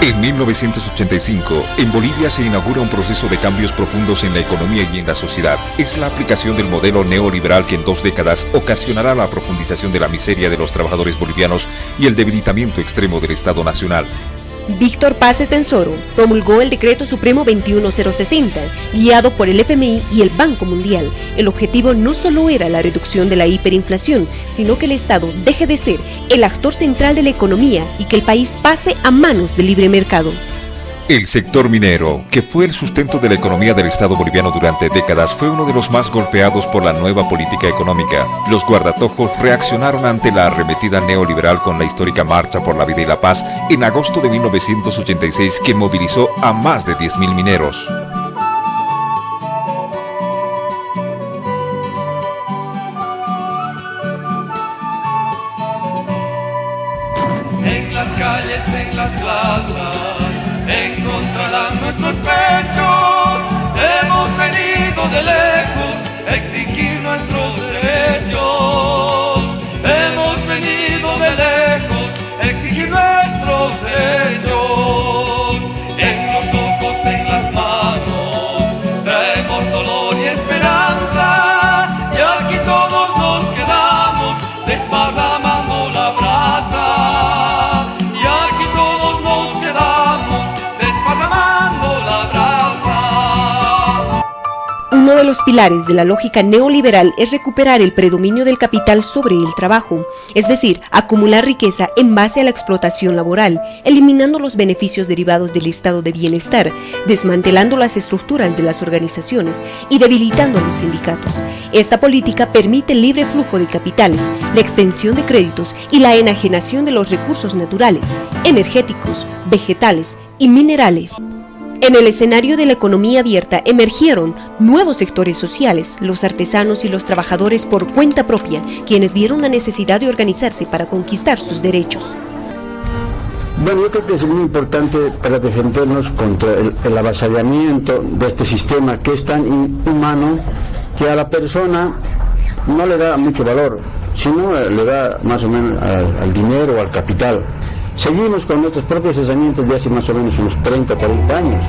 En 1985, en Bolivia se inaugura un proceso de cambios profundos en la economía y en la sociedad. Es la aplicación del modelo neoliberal que en 2 décadas ocasionará la profundización de la miseria de los trabajadores bolivianos y el debilitamiento extremo del Estado Nacional. Víctor Paz Estenssoro promulgó el Decreto Supremo 21060, guiado por el FMI y el Banco Mundial. El objetivo no solo era la reducción de la hiperinflación, sino que el Estado deje de ser el actor central de la economía y que el país pase a manos del libre mercado. El sector minero, que fue el sustento de la economía del Estado boliviano durante décadas, fue uno de los más golpeados por la nueva política económica. Los guardatojos reaccionaron ante la arremetida neoliberal con la histórica Marcha por la Vida y la Paz en agosto de 1986, que movilizó a más de 10.000 mineros. En las calles, en las plazas, encontrarán nuestros pechos. Hemos venido de lejos a exigir nuestros derechos. Hemos venido de lejos a exigir nuestros derechos. En los ojos, en las manos, traemos dolor y esperanza. Y aquí todos nos quedamos desparramando la brasa. Y aquí todos nos quedamos desparramando la brasa. Uno de los pilares de la lógica neoliberal es recuperar el predominio del capital sobre el trabajo, es decir, acumular riqueza en base a la explotación laboral, eliminando los beneficios derivados del estado de bienestar, desmantelando las estructuras de las organizaciones y debilitando a los sindicatos. Esta política permite el libre flujo de capitales, la extensión de créditos y la enajenación de los recursos naturales, energéticos, vegetales y minerales. En el escenario de la economía abierta emergieron nuevos sectores sociales, los artesanos y los trabajadores por cuenta propia, quienes vieron la necesidad de organizarse para conquistar sus derechos. Bueno, yo creo que es muy importante para defendernos contra el avasallamiento de este sistema que es tan inhumano que a la persona no le da mucho valor, sino le da más o menos al dinero o al capital. Seguimos con nuestros propios asentamientos de hace más o menos unos 30 o 40 años.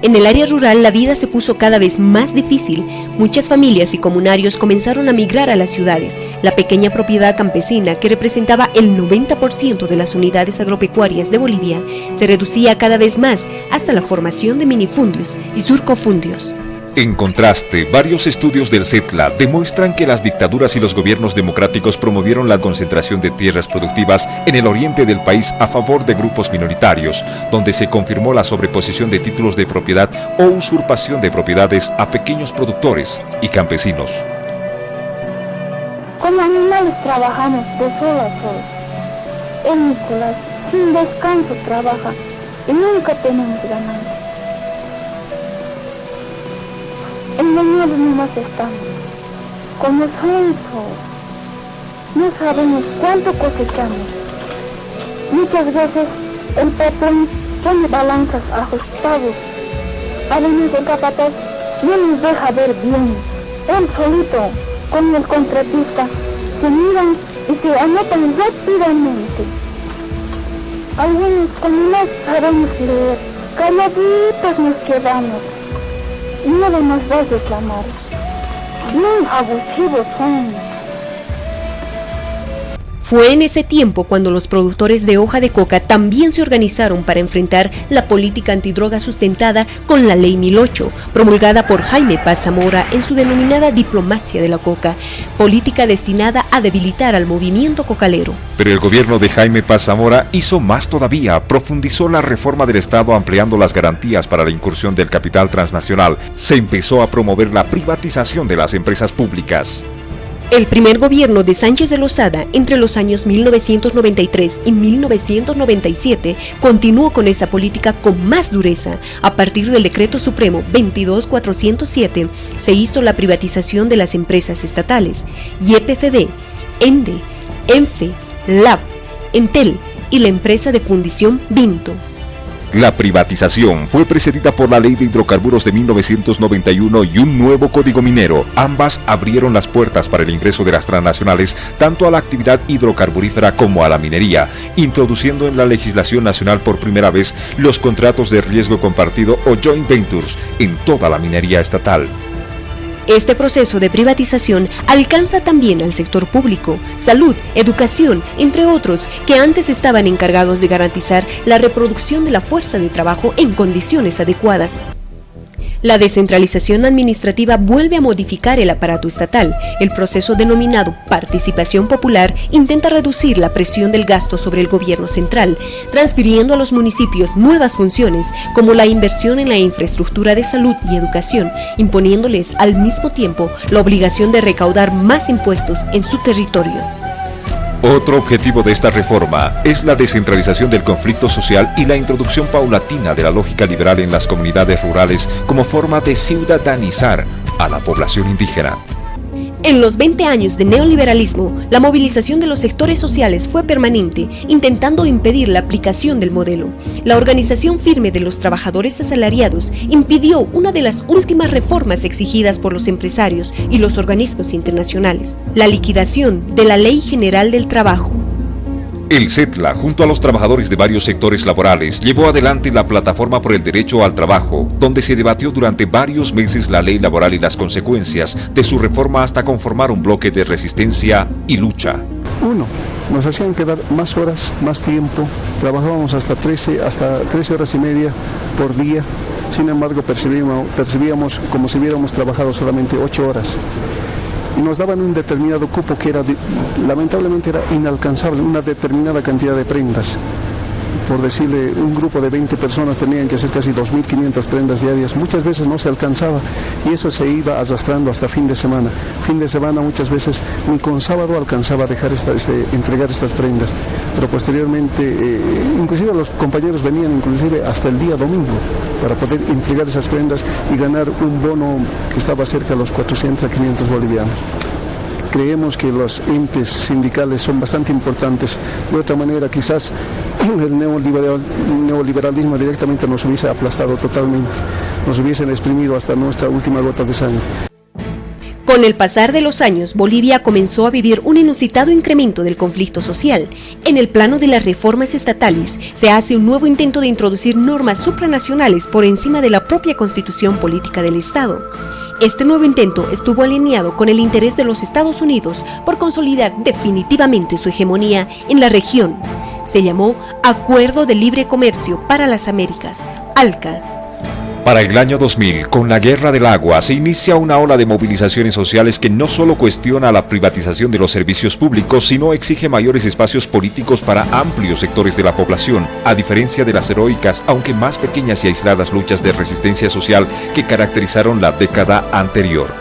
En el área rural la vida se puso cada vez más difícil. Muchas familias y comunarios comenzaron a migrar a las ciudades. La pequeña propiedad campesina, que representaba el 90% de las unidades agropecuarias de Bolivia, se reducía cada vez más hasta la formación de minifundios y surcofundios. En contraste, varios estudios del CETLA demuestran que las dictaduras y los gobiernos democráticos promovieron la concentración de tierras productivas en el oriente del país a favor de grupos minoritarios, donde se confirmó la sobreposición de títulos de propiedad o usurpación de propiedades a pequeños productores y campesinos. Como animales trabajamos de sol a sol. En Nicolás, sin descanso trabaja y nunca tenemos ganancia. Engañados nomás estamos, como sonso. No sabemos cuánto cosechamos. Muchas veces el patrón pone balanzas ajustados. Además el capataz no nos deja ver bien. Él solito, con el contratista, se miran y se anotan rápidamente. Algunos, como no sabemos leer, calladitos nos quedamos. Y no nos va a reclamar. Muy abusivos son. Fue en ese tiempo cuando los productores de hoja de coca también se organizaron para enfrentar la política antidroga sustentada con la Ley 1008, promulgada por Jaime Paz Zamora en su denominada diplomacia de la coca, política destinada a debilitar al movimiento cocalero. Pero el gobierno de Jaime Paz Zamora hizo más todavía, profundizó la reforma del Estado ampliando las garantías para la incursión del capital transnacional. Se empezó a promover la privatización de las empresas públicas. El primer gobierno de Sánchez de Lozada, entre los años 1993 y 1997, continuó con esa política con más dureza. A partir del Decreto Supremo 22407, se hizo la privatización de las empresas estatales, YPFB, ENDE, ENFE, LAB, Entel y la empresa de fundición Vinto. La privatización fue precedida por la Ley de Hidrocarburos de 1991 y un nuevo Código Minero. Ambas abrieron las puertas para el ingreso de las transnacionales tanto a la actividad hidrocarburífera como a la minería, introduciendo en la legislación nacional por primera vez los contratos de riesgo compartido o joint ventures en toda la minería estatal. Este proceso de privatización alcanza también al sector público, salud, educación, entre otros, que antes estaban encargados de garantizar la reproducción de la fuerza de trabajo en condiciones adecuadas. La descentralización administrativa vuelve a modificar el aparato estatal. El proceso denominado participación popular intenta reducir la presión del gasto sobre el gobierno central, transfiriendo a los municipios nuevas funciones como la inversión en la infraestructura de salud y educación, imponiéndoles al mismo tiempo la obligación de recaudar más impuestos en su territorio. Otro objetivo de esta reforma es la descentralización del conflicto social y la introducción paulatina de la lógica liberal en las comunidades rurales como forma de ciudadanizar a la población indígena. En los 20 años de neoliberalismo, la movilización de los sectores sociales fue permanente, intentando impedir la aplicación del modelo. La organización firme de los trabajadores asalariados impidió una de las últimas reformas exigidas por los empresarios y los organismos internacionales, la liquidación de la Ley General del Trabajo. El CETLA, junto a los trabajadores de varios sectores laborales, llevó adelante la Plataforma por el Derecho al Trabajo, donde se debatió durante varios meses la ley laboral y las consecuencias de su reforma hasta conformar un bloque de resistencia y lucha. Uno, nos hacían quedar más horas, más tiempo, trabajábamos hasta 13 horas y media por día, sin embargo percibíamos como si hubiéramos trabajado solamente 8 horas. Y nos daban un determinado cupo que lamentablemente era inalcanzable, una determinada cantidad de prendas. Por decirle, un grupo de 20 personas tenían que hacer casi 2.500 prendas diarias. Muchas veces no se alcanzaba y eso se iba arrastrando hasta fin de semana. Fin de semana muchas veces ni con sábado alcanzaba a dejar entregar estas prendas. Pero posteriormente, inclusive los compañeros venían inclusive hasta el día domingo para poder entregar esas prendas y ganar un bono que estaba cerca de los 400 a 500 bolivianos. Creemos que los entes sindicales son bastante importantes. De otra manera, quizás el neoliberalismo directamente nos hubiese aplastado totalmente, nos hubiesen exprimido hasta nuestra última gota de sangre. Con el pasar de los años, Bolivia comenzó a vivir un inusitado incremento del conflicto social. En el plano de las reformas estatales, se hace un nuevo intento de introducir normas supranacionales por encima de la propia constitución política del Estado. Este nuevo intento estuvo alineado con el interés de los Estados Unidos por consolidar definitivamente su hegemonía en la región. Se llamó Acuerdo de Libre Comercio para las Américas, ALCA. Para el año 2000, con la Guerra del Agua, se inicia una ola de movilizaciones sociales que no solo cuestiona la privatización de los servicios públicos, sino exige mayores espacios políticos para amplios sectores de la población, a diferencia de las heroicas, aunque más pequeñas y aisladas luchas de resistencia social que caracterizaron la década anterior.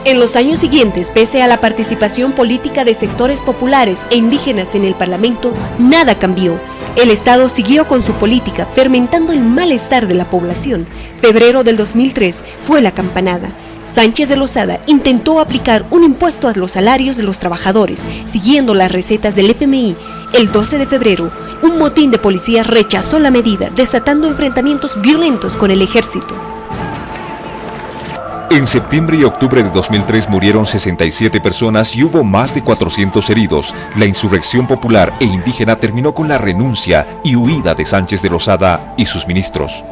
En los años siguientes, pese a la participación política de sectores populares e indígenas en el Parlamento, nada cambió. El Estado siguió con su política, fermentando el malestar de la población. Febrero del 2003 fue la campanada. Sánchez de Lozada intentó aplicar un impuesto a los salarios de los trabajadores, siguiendo las recetas del FMI. El 12 de febrero, un motín de policías rechazó la medida, desatando enfrentamientos violentos con el ejército. En septiembre y octubre de 2003 murieron 67 personas y hubo más de 400 heridos. La insurrección popular e indígena terminó con la renuncia y huida de Sánchez de Lozada y sus ministros.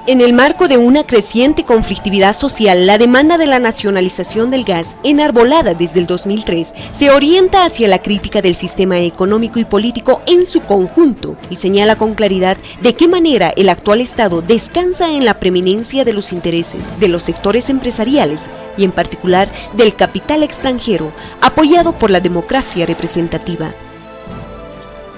En el marco de una creciente conflictividad social, la demanda de la nacionalización del gas, enarbolada desde el 2003, se orienta hacia la crítica del sistema económico y político en su conjunto y señala con claridad de qué manera el actual Estado descansa en la preeminencia de los intereses de los sectores empresariales y en particular del capital extranjero, apoyado por la democracia representativa.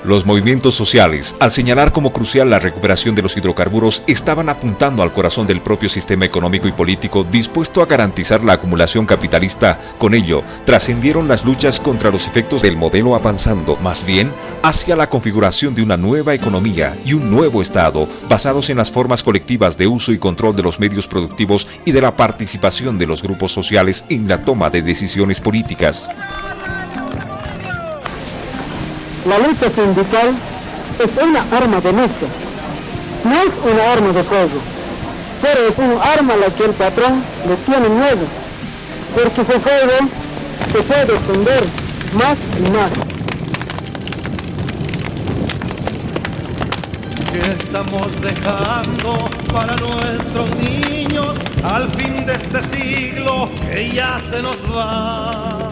Los movimientos sociales, al señalar como crucial la recuperación de los hidrocarburos, estaban apuntando al corazón del propio sistema económico y político dispuesto a garantizar la acumulación capitalista. Con ello, trascendieron las luchas contra los efectos del modelo avanzando, más bien, hacia la configuración de una nueva economía y un nuevo Estado, basados en las formas colectivas de uso y control de los medios productivos y de la participación de los grupos sociales en la toma de decisiones políticas. La lucha sindical es una arma de lucha no es una arma de fuego, pero es un arma a la que el patrón le tiene miedo, porque su fuego se puede extender más y más. ¿Qué estamos dejando para nuestros niños al fin de este siglo que ya se nos va?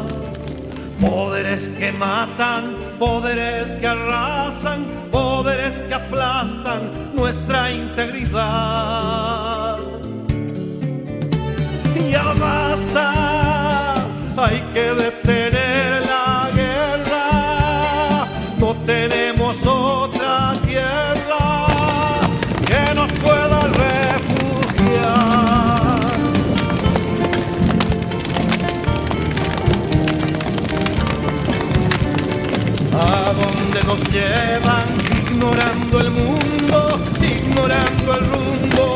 Poderes que matan, poderes que arrasan, poderes que aplastan nuestra integridad. Ya basta, hay que detener la guerra, no tenemos otra tierra que nos pueda refugiar. ¿A dónde nos llevan? Ignorando el mundo, ignorando el rumbo